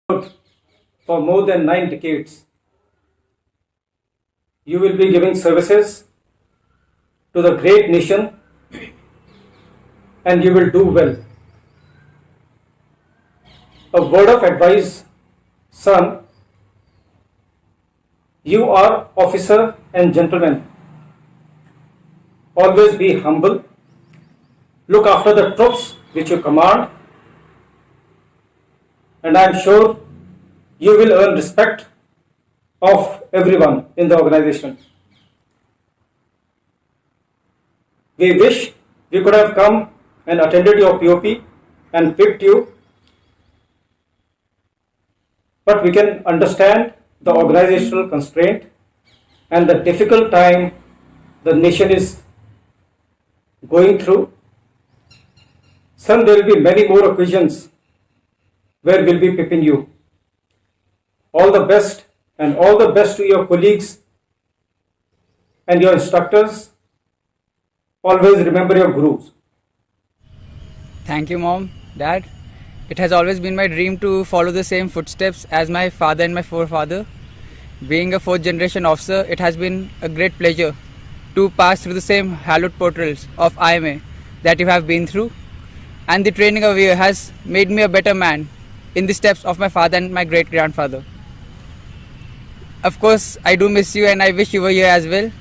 for more than 9 decades. You will be giving services to the great nation and you will do well. A word of advice, son, you are officer and gentleman. Always be humble. Look after the troops which you command, and I am sure you will earn respect of everyone in the organization. We wish we could have come and attended your POP and picked you, but we can understand the organizational constraint and the difficult time the nation is going through. Son, there will be many more occasions where we'll be picking you. All the best, and all the best to your colleagues and your instructors. Always remember your gurus. Thank you, Mom, Dad. It has always been my dream to follow the same footsteps as my father and my forefather. Being a fourth generation officer, it has been a great pleasure to pass through the same hallowed portals of IMA that you have been through. And the training over here has made me a better man in the steps of my father and my great grandfather. Of course, I do miss you and I wish you were here as well.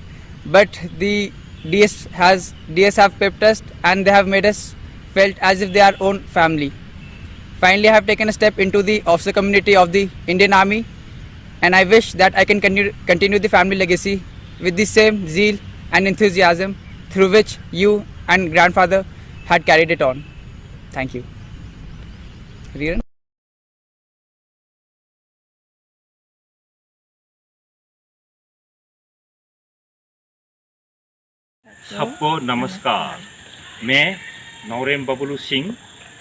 But the DS have pepped us and they have made us felt as if they are our own family. Finally, I have taken a step into the officer community of the Indian Army, and I wish that I can continue the family legacy with the same zeal and enthusiasm through which you and grandfather had carried it on. Thank you. Riran? सबको नमस्कार। मैं नौरेम Bablu Singh,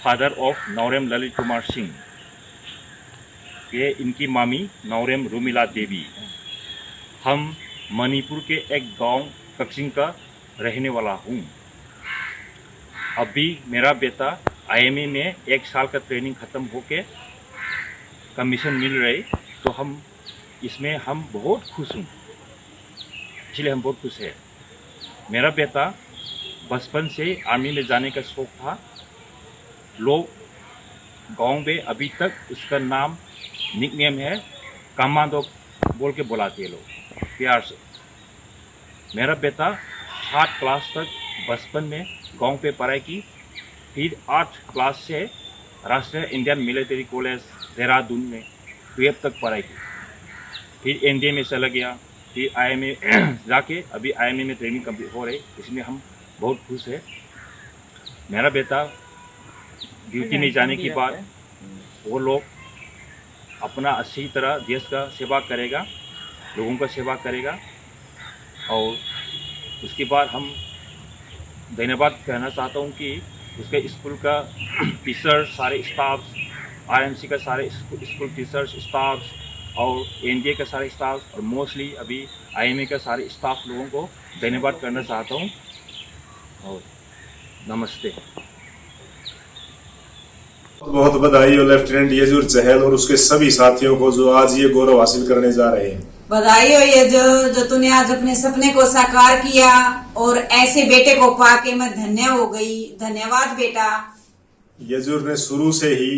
father of नौरेम Lalit Kumar Singh, ये इनकी मामी नौरेम रुमिला देवी। हम मणिपुर के एक गांव कक्सिंग का रहने वाला हूँ। अभी मेरा बेटा आईएमए में 1 साल का ट्रेनिंग ख़त्म होके कमीशन मिल रही, तो हम इसमें हम बहुत खुश हूँ, इसलिए हम बहुत खुश हैं। मेरा बेटा बचपन से आर्मी में जाने का शौक़ था। लोग गांव में अभी तक उसका नाम निकनेम है कमांडो बोल के बुलाते हैं लोग प्यार से। मेरा बेटा 7 क्लास तक बचपन में गांव पे पढ़ाई की, फिर 8 क्लास से राष्ट्रीय इंडियन मिलिट्री कॉलेज देहरादून में 12 तक पढ़ाई की, फिर एनडीए में चला गया, फिर आईएमए जाके अभी आईएमए में ट्रेनिंग कंप्लीट हो रही, इसमें हम बहुत खुश हैं। मेरा बेटा ड्यूटी में जाने के बाद वो लोग अपना अच्छी तरह देश का सेवा करेगा, लोगों का सेवा करेगा, और उसके बाद हम धन्यवाद कहना चाहता हूँ कि उसके स्कूल का टीचर, सारे स्टाफ्स, आरएमसी का सारे स्कूल टीचर्स, स्टाफ्स और एनडीए का सारे स्टाफ और मोस्टली अभी आईएमए का सारे स्टाफ लोगों को धन्यवाद करना चाहता हूँ और नमस्ते। बहुत बधाई हो लेफ्टिनेंट यजूर चहल और उसके सभी साथियों को जो आज ये गौरव हासिल करने जा रहे हैं। बधाई हो ये जो तूने आज अपने सपने को साकार किया और ऐसे बेटे को पाके मैं धन्य हो गई। धन्यवाद बेटा। यजूर ने शुरू से ही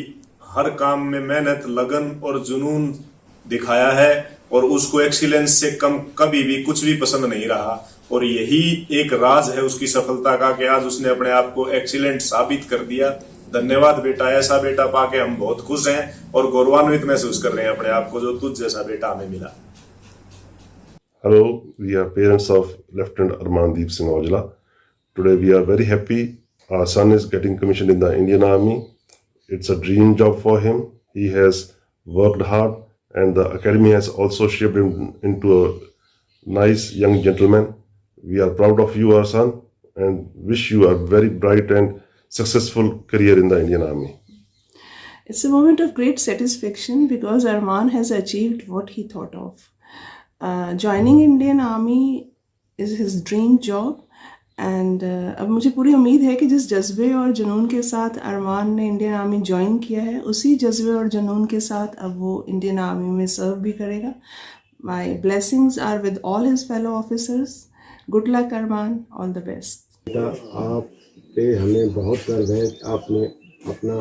हर काम में मेहनत, लगन और जुनून दिखाया है और उसको एक्सीलेंस से कम कभी भी कुछ भी पसंद नहीं रहा, और यही एक राज है उसकी सफलता का कि आज उसने अपने आप को एक्सीलेंट साबित कर दिया। धन्यवाद बेटा, ऐसा बेटा पाके हम बहुत खुश हैं और गौरवान्वित महसूस कर रहे हैं अपने आप को, जो तुझ जैसा बेटा हमें मिला। Hello, we are parents of Lieutenant Armandeep Singh Aujla. Today we are very happy. Our son is getting commissioned in the Indian Army. It's a dream job for him. He has worked hard and the academy has also shaped him into a nice young gentleman. We are proud of you, our son, and wish you a very bright and successful career in the Indian Army. It's a moment of great satisfaction because Arman has achieved what he thought of. Joining Indian Army is his dream job, and अब मुझे पूरी उम्मीद है कि जिस जज्बे और जुनून के साथ अरमान ने इंडियन आर्मी ज्वाइन किया है, उसी जज्बे और जुनून के साथ अब वो इंडियन आर्मी में सर्व भी करेगा. My blessings are with all his fellow officers. Good luck Armaan, all the best. बेटा, आप पे हमें बहुत गर्व है. आपने अपना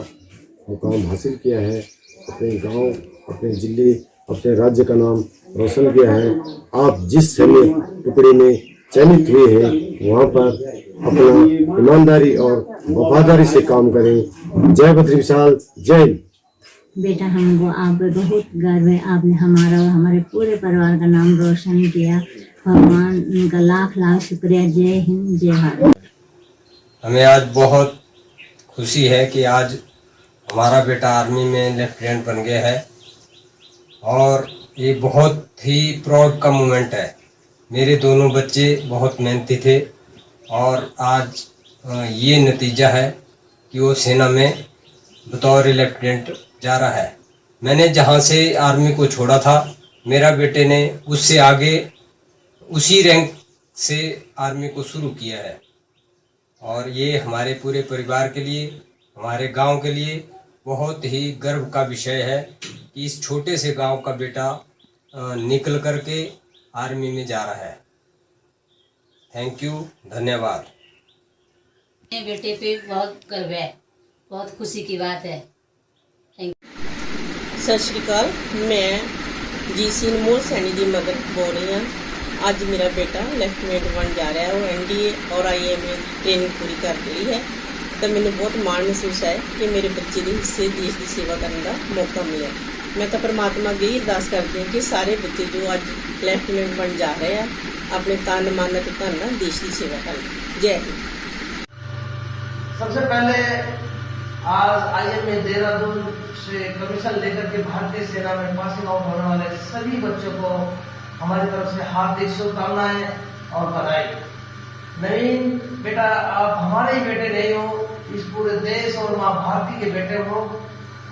मुकाम हासिल किया है, अपने गांव, अपने जिले, अपने राज्य का नाम रोशन किया है. आप जिस सैन्य टुकड़े में चयनित हुए हैं वहाँ पर अपना ईमानदारी और वफादारी से काम करें. जय बद्री विशाल, जय हिंद. बेटा, हमको आप पे बहुत गर्व है. आपने हमारा और हमारे पूरे परिवार का नाम रोशन किया. भगवान उनका लाख लाख शुक्रिया. जय हिंद, जय भारत. हमें आज बहुत खुशी है कि आज हमारा बेटा आर्मी में लेफ्टिनेंट बन गया है और ये बहुत ही प्राउड का मोमेंट है. मेरे दोनों बच्चे बहुत मेहनती थे और आज ये नतीजा है कि वो सेना में बतौर लेफ्टिनेंट जा रहा है. मैंने जहाँ से आर्मी को छोड़ा था, मेरा बेटे ने उससे आगे उसी रैंक से आर्मी को शुरू किया है और ये हमारे पूरे परिवार के लिए, हमारे गांव के लिए बहुत ही गर्व का विषय है कि इस छोटे से गांव का बेटा निकल करके आर्मी में जा रहा है. थैंक यू, धन्यवाद. मेरे बेटे पे बहुत गर्व है, बहुत खुशी की बात है. सत श्री अकाल. मैं जीसी अनमोल सैनी की मदर बोल रही हाँ. ਅੱਜ ਮੇਰਾ ਬੇਟਾ ਲੈਫਟੀਨੈਂਟ ਬਣ ਜਾ ਰਿਹਾ ਹੈ. ਉਹ ਐਨਡੀਏ ਔਰ ਆਈਐਮਏ ਟ੍ਰੇਨਿੰਗ ਪੂਰੀ ਕਰ ਲਈ ਹੈ ਤਾਂ ਮੈਨੂੰ ਬਹੁਤ ਮਾਣ ਮਹਿਸੂਸ ਹੈ ਕਿ ਮੇਰੇ ਬੱਚੇ ਦੇ ਹਿੱਸੇ ਦੇਸ਼ ਦੀ ਸੇਵਾ ਕਰਨ ਦਾ ਮੌਕਾ ਮਿਲਿਆ. ਮੈਂ ਤਾਂ ਪਰਮਾਤਮਾ ਅੱਗੇ ਹੀ ਅਰਦਾਸ ਕਰਦੀ ਹਾਂ ਕਿ ਸਾਰੇ ਬੱਚੇ ਜੋ ਅੱਜ ਲੈਫਟੀਨੈਂਟ ਬਣ ਜਾ ਰਹੇ ਆ ਆਪਣੇ ਤਨ ਮਨ ਅਤੇ ਧਨ ਨਾਲ ਦੇਸ਼ ਦੀ सेवा करें. जय हिंद. सबसे पहले आज आईएमए देहरादून से कमीशन लेकर के भारतीय सेना में पासिंग आउट होने वाले सभी बच्चों को हमारी तरफ से हार्दिक शुभकामनाएं और बधाई. नवीन बेटा, आप हमारे ही बेटे नहीं हो, इस पूरे देश और माँ भारती के बेटे हो.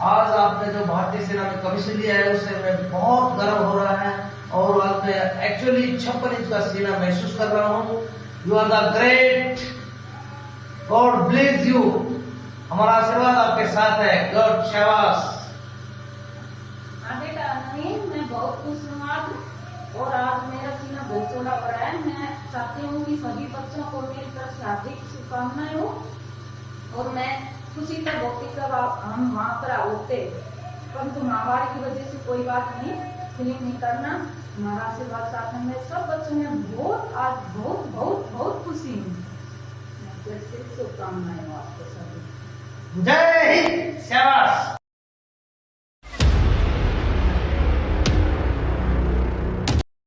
आज आपने जो भारतीय सेना में कमीशन लिया है उससे हमें बहुत गर्व हो रहा है और आज मैं एक्चुअली 56 इंच का सीना महसूस कर रहा हूँ. You are the great. God bless you. हमारा आशीर्वाद आपके साथ है. गॉड शाबाश. बेटा नवीन, मैं बहुत खुश हूँ आज और आज मेरा सीना बहुत चौड़ा हो रहा है. मैं चाहती हूँ कि सभी बच्चों को मेरी तरफ से हार्दिक शुभकामनाएं हो और मैं खुशी तक होती कब हम वहाँ पर होते, परंतु महामारी की वजह से कोई बात नहीं, फिल्म नहीं करना. हमारा आशीर्वाद साथ में सब बच्चों में बहुत आज बहुत बहुत बहुत खुशी हूँ. शुभकामनाएं हो आपको सभी. जय हिंद. शाबाश.